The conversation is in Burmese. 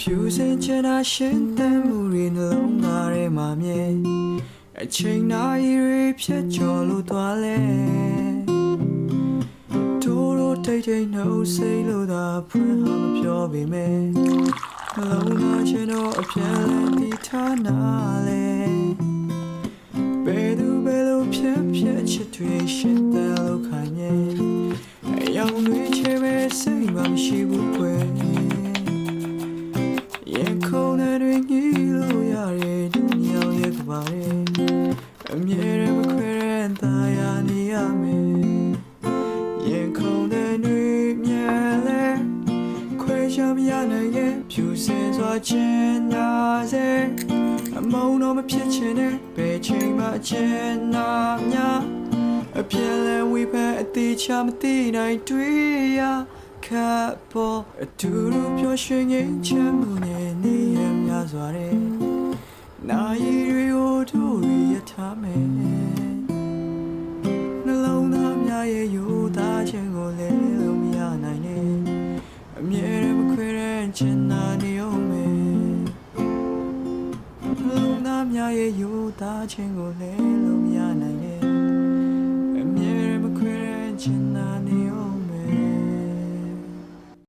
ဖြူစင်ချင်တာရှင်သန်မှုတွေနှလုံးသားထဲမှာမြဲအချိန်နာရီတွေဖြတ်ကျော်လို့သွားလဲတို့တိတ်တိတ်နှုတ်စိတ်လို့သာဖွင့်ဟာမပြောပေမဲ့နှလုံးသားချင်တော့အပြန်လည်တည်ထားနာလဲဘယ်သူဘယ်လိုဖြတ်ဖြတ်ချစ်တွေရှင်သန်လို့ခိုင်မြဲအယောင်တွေချေပဲစိတ်မှမရှိဘူးကွယ်ရင်ခုန်တဲ့ညလို့ရတဲ့ဒုညောင်ရဲ့ကပါရဲ့အမြဲတမ်းမခွဲတဲ့သားရနေရမယ်ရင်ခုန်တဲ့မြဲလဲခွဲချမရနိုင်ရဲ့ဖြူစင်စွာချင်နာစေအမုန်းတော့မဖြစ်ချင်တဲ့ဘယ်ချိန်မှချင်နာများအပြည့်လဲဝိဖက်အသေးချမသိနိုင်တွေ့ရခပ်ပေါ်အတူတူပျော်ရွှင်ငြိမ်းချမ်းမှုနဲ့နေရများစွာတဲ့နာရီတွေကိုတို့ရထားမယ်နှလုံးသားများရဲ့ယူသားခြင်းကိုလည်းလို့မရနိုင်နဲ့အမြဲတမ်းမခွဲတဲ့ချင်နာနေအောင်မယ်နှလုံးသားများရဲ့ယူသားခြင်းကိုလည်းလို့မရနိုင်နဲ့အမြဲတမ်းမခွဲတဲ့ချင်